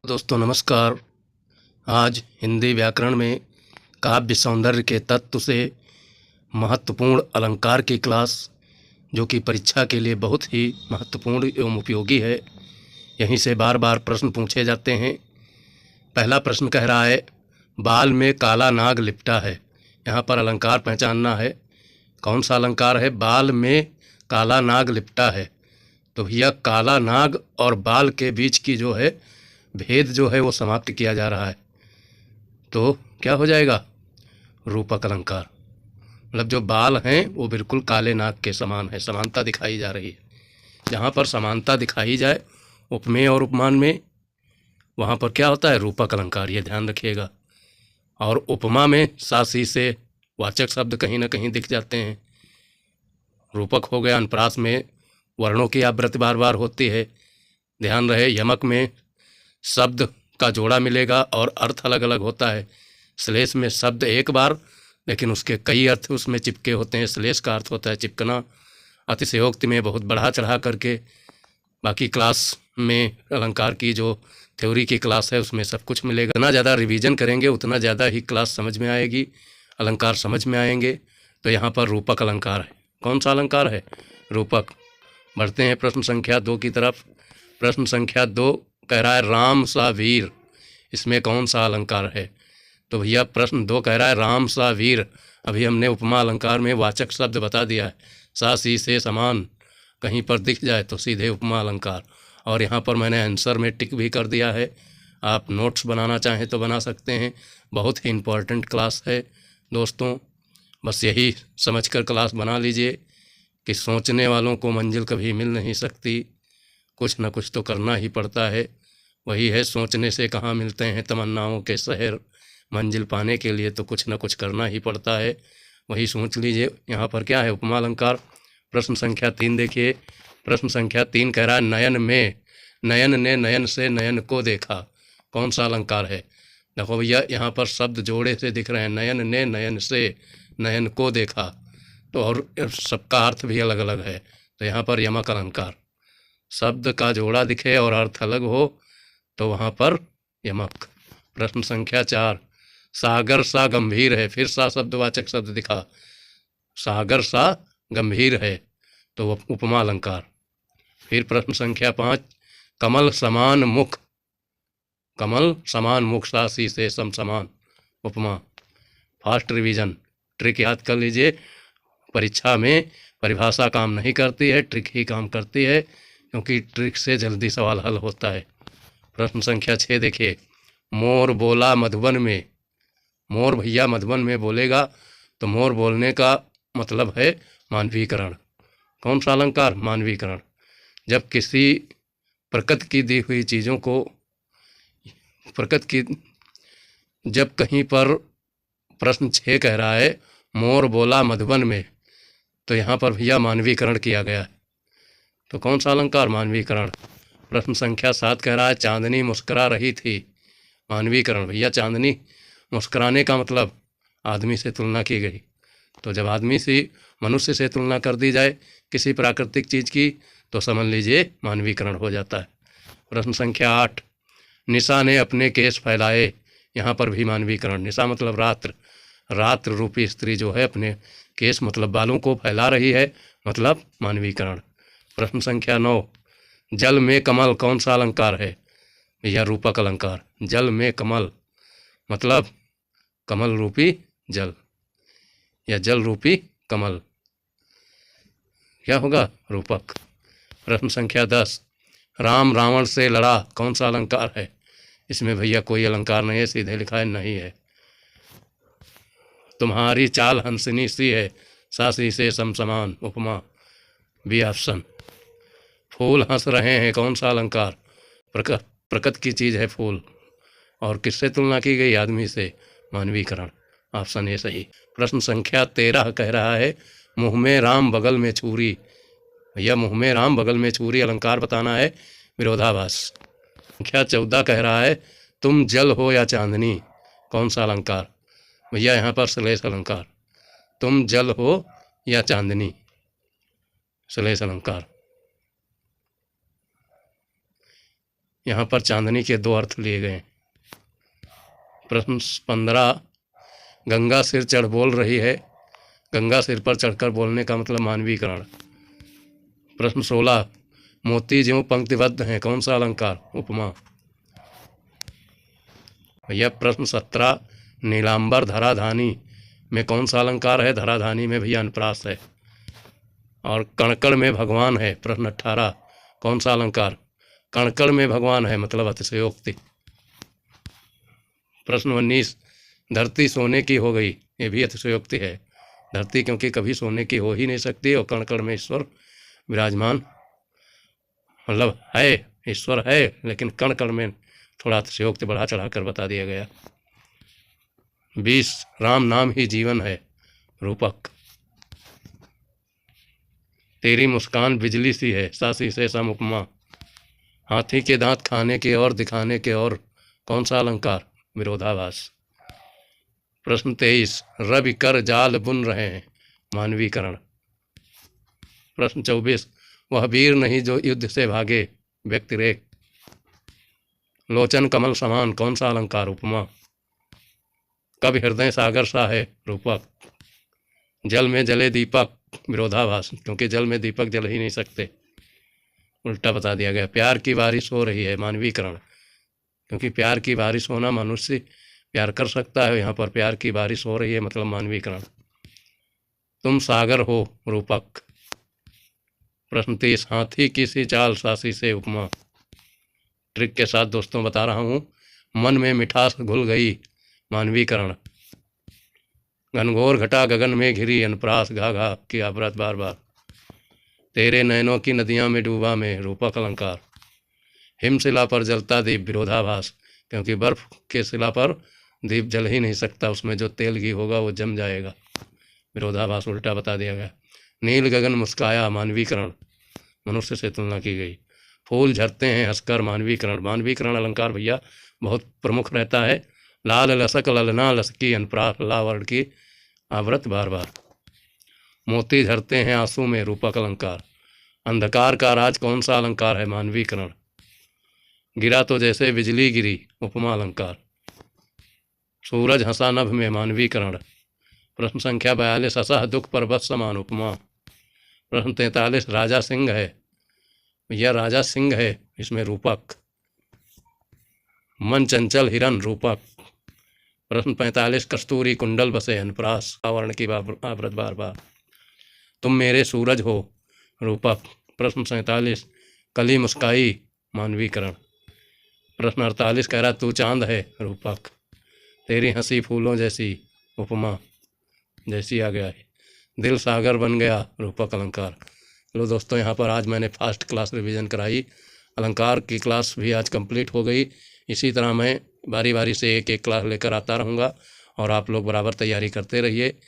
दोस्तों नमस्कार। आज हिंदी व्याकरण में काव्य सौंदर्य के तत्व से महत्वपूर्ण अलंकार की क्लास, जो कि परीक्षा के लिए बहुत ही महत्वपूर्ण एवं उपयोगी है। यहीं से बार बार प्रश्न पूछे जाते हैं। पहला प्रश्न कह रहा है, बाल में काला नाग लिपटा है। यहाँ पर अलंकार पहचानना है। कौन सा अलंकार है? बाल में काला नाग लिपटा है। तो भैया काला नाग और बाल के बीच की जो है भेद जो है वो समाप्त किया जा रहा है। तो क्या हो जाएगा? रूपक अलंकार। मतलब जो बाल हैं वो बिल्कुल काले नाग के समान है, समानता दिखाई जा रही है। जहाँ पर समानता दिखाई जाए उपमेय और उपमान में, वहाँ पर क्या होता है? रूपक अलंकार। ये ध्यान रखिएगा। और उपमा में सा सी से वाचक शब्द कहीं ना कहीं दिख जाते हैं। रूपक हो गया। अनुप्रास में वर्णों की आवृत्ति बार बार होती है, ध्यान रहे। यमक में शब्द का जोड़ा मिलेगा और अर्थ अलग अलग होता है। श्लेष में शब्द एक बार, लेकिन उसके कई अर्थ उसमें चिपके होते हैं। श्लेष का अर्थ होता है चिपकना। अतिशयोक्ति में बहुत बढ़ा चढ़ा करके, बाकी क्लास में अलंकार की जो थ्योरी की क्लास है उसमें सब कुछ मिलेगा। जितना ज़्यादा रिवीजन करेंगे उतना ज़्यादा ही क्लास समझ में आएगी, अलंकार समझ में आएंगे। तो यहाँ पर रूपक अलंकार है। कौन सा अलंकार है? रूपक। बढ़ते हैं प्रश्न संख्या 2 की तरफ। प्रश्न संख्या 2 कह रहा है, राम सा वीर। इसमें कौन सा अलंकार है? तो भैया प्रश्न 2 कह रहा है राम सा वीर। अभी हमने उपमा अलंकार में वाचक शब्द बता दिया है। सा सी से समान कहीं पर दिख जाए तो सीधे उपमा अलंकार। और यहाँ पर मैंने आंसर में टिक भी कर दिया है। आप नोट्स बनाना चाहें तो बना सकते हैं। बहुत ही इम्पोर्टेंट क्लास है दोस्तों। बस यही समझकर क्लास बना लीजिए कि सोचने वालों को मंजिल कभी मिल नहीं सकती, कुछ न कुछ तो करना ही पड़ता है। वही है, सोचने से कहाँ मिलते हैं तमन्नाओं के शहर। मंजिल पाने के लिए तो कुछ न कुछ करना ही पड़ता है। वही सोच लीजिए। यहाँ पर क्या है? उपमा अलंकार। प्रश्न संख्या 3 देखिए। प्रश्न संख्या 3 कह रहा है, नयन में। नयन ने नयन से नयन को देखा। कौन सा अलंकार है? देखो भैया यहाँ पर शब्द जोड़े से दिख रहे हैं। नयन ने नयन से नयन को देखा, तो और सबका अर्थ भी अलग अलग है। तो यहाँ पर यमक अलंकार। शब्द का जोड़ा दिखे और अर्थ अलग हो तो वहाँ पर यमक। प्रश्न संख्या 4, सागर सा गंभीर है। फिर सा शब्दवाचक शब्द दिखा। सागर सा गंभीर है तो उपमा अलंकार। फिर प्रश्न संख्या 5, कमल समान मुख। कमल समान मुख, सा सी से सम समान, उपमा। फास्ट रिवीजन, ट्रिक याद कर लीजिए। परीक्षा में परिभाषा काम नहीं करती है, ट्रिक ही काम करती है, क्योंकि ट्रिक से जल्दी सवाल हल होता है। प्रश्न संख्या 6 देखिए, मोर बोला मधुबन में। मोर भैया मधुबन में बोलेगा तो मोर बोलने का मतलब है मानवीकरण। कौन सा अलंकार? मानवीकरण। जब किसी प्रकृति की दी हुई चीज़ों को, प्रकृति की, जब कहीं पर प्रश्न 6 कह रहा है मोर बोला मधुबन में, तो यहाँ पर भैया मानवीकरण किया गया है। तो कौन सा अलंकार? मानवीकरण। प्रश्न संख्या 7 कह रहा है, चांदनी मुस्करा रही थी। मानवीकरण। भैया चांदनी मुस्कराने का मतलब आदमी से तुलना की गई। तो जब आदमी से, मनुष्य से तुलना कर दी जाए किसी प्राकृतिक चीज़ की, तो समझ लीजिए मानवीकरण हो जाता है। प्रश्न संख्या 8, निशा ने अपने केस फैलाए। यहाँ पर भी मानवीकरण। निशा मतलब रात्र। रात्र रूपी स्त्री जो है अपने केस मतलब बालों को फैला रही है, मतलब मानवीकरण। प्रश्न संख्या 9, जल में कमल। कौन सा अलंकार है? यह रूपक अलंकार। जल में कमल मतलब कमल रूपी जल, या जल रूपी कमल। क्या होगा? रूपक। प्रश्न संख्या 10, राम रावण से लड़ा। कौन सा अलंकार है? इसमें भैया कोई अलंकार नहीं है, सीधे लिखा है नहीं है। तुम्हारी चाल हंसनी सी है। सासी से समसमान, उपमा। B option. फूल हंस रहे हैं। कौन सा अलंकार? प्रकृति की चीज़ है फूल, और किससे तुलना की गई? आदमी से, मानवीकरण। ऑप्शन ए सही। प्रश्न संख्या 13 कह रहा है, मुँह में राम बगल में छुरी। भैया मुँह में राम बगल में छुरी अलंकार बताना है, विरोधाभास। संख्या 14 कह रहा है, तुम जल हो या चांदनी। कौन सा अलंकार? भैया यहाँ पर श्लेष अलंकार। तुम जल हो या चांदनी, श्लेष अलंकार। यहाँ पर चांदनी के दो अर्थ लिए गए। प्रश्न 15, गंगा सिर चढ़ बोल रही है। गंगा सिर पर चढ़कर बोलने का मतलब मानवीकरण। प्रश्न 16, मोती ज्यों पंक्तिबद्ध हैं, कौन सा अलंकार? उपमा। भैया प्रश्न 17, नीलांबर धराधानी में कौन सा अलंकार है? धराधानी में भैया अनुप्रास है। और कणकण में भगवान है। प्रश्न 18, कौन सा अलंकार? कणकण में भगवान है मतलब अतिशयोक्ति। प्रश्न 19, धरती सोने की हो गई, ये भी अतिशयोक्ति है। धरती क्योंकि कभी सोने की हो ही नहीं सकती, और कणकण में ईश्वर विराजमान मतलब है, ईश्वर है, लेकिन कणकण में थोड़ा अतिशयोक्ति बढ़ा चढ़ा कर बता दिया गया। 20, राम नाम ही जीवन है, रूपक। तेरी मुस्कान बिजली सी है, सासी से सम उपमा। हाथी के दांत खाने के और दिखाने के और, कौन सा अलंकार? विरोधाभास। प्रश्न 23, रवि कर जाल बुन रहे हैं, मानवीकरण। प्रश्न 24, वह वीर नहीं जो युद्ध से भागे, व्यक्तिरेख। लोचन कमल समान, कौन सा अलंकार? उपमा। कब हृदय सागर सा है, रूपक। जल में जले दीपक, विरोधाभास, क्योंकि जल में दीपक जल ही नहीं सकते, उल्टा बता दिया गया। प्यार की बारिश हो रही है, मानवीकरण, क्योंकि प्यार की बारिश होना, मनुष्य प्यार कर सकता है, यहाँ पर प्यार की बारिश हो रही है मतलब मानवीकरण। तुम सागर हो, रूपक। प्रश्न 30, हाथी की सी चाल, सासी से उपमा। ट्रिक के साथ दोस्तों बता रहा हूँ। मन में मिठास घुल गई, मानवीकरण। घनघोर घटा गगन में घिरी, अनुप्रास, घा घा की आवृत बार बार। तेरे नैनों की नदियाँ में डूबा में, रूपक अलंकार। हिमशिला पर जलता दीप, विरोधाभास, क्योंकि बर्फ के शिला पर दीप जल ही नहीं सकता, उसमें जो तेल घी होगा वो जम जाएगा, विरोधाभास, उल्टा बता दिया गया। नील गगन मुस्काया, मानवीकरण, मनुष्य से तुलना की गई। फूल झरते हैं हंसकर, मानवीकरण। मानवीकरण अलंकार भैया बहुत प्रमुख रहता है। लाल लसक ललना लसकी, अनुप्रास, ला वर्ण की आवृत बार बार। मोती झरते हैं आंसू में, रूपक अलंकार। अंधकार का राज, कौन सा अलंकार है? मानवीकरण। गिरा तो जैसे बिजली गिरी, उपमा अलंकार। सूरज हंसा नभ में, मानवीकरण। प्रश्न संख्या 42, असह दुख पर्वत समान, उपमा। प्रश्न 43, राजा सिंह है, यह राजा सिंह है, इसमें रूपक। मन चंचल हिरन, रूपक। प्रश्न 45, कस्तूरी कुंडल बसे, अनुप्रास, आवरण की आवृत बार बार। तुम मेरे सूरज हो, रूपक। प्रश्न 47, कली मुस्काई, मानवीकरण। प्रश्न 48, कह रहा तू चांद है, रूपक। तेरी हंसी फूलों जैसी, उपमा, जैसी आ गया है। दिल सागर बन गया, रूपक अलंकार। लो दोस्तों, यहाँ पर आज मैंने फर्स्ट क्लास रिवीजन कराई, अलंकार की क्लास भी आज कंप्लीट हो गई। इसी तरह मैं बारी बारी से एक एक क्लास लेकर आता रहूँगा, और आप लोग बराबर तैयारी करते रहिए।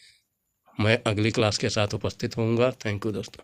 मैं अगली क्लास के साथ उपस्थित होऊंगा। थैंक यू दोस्तों।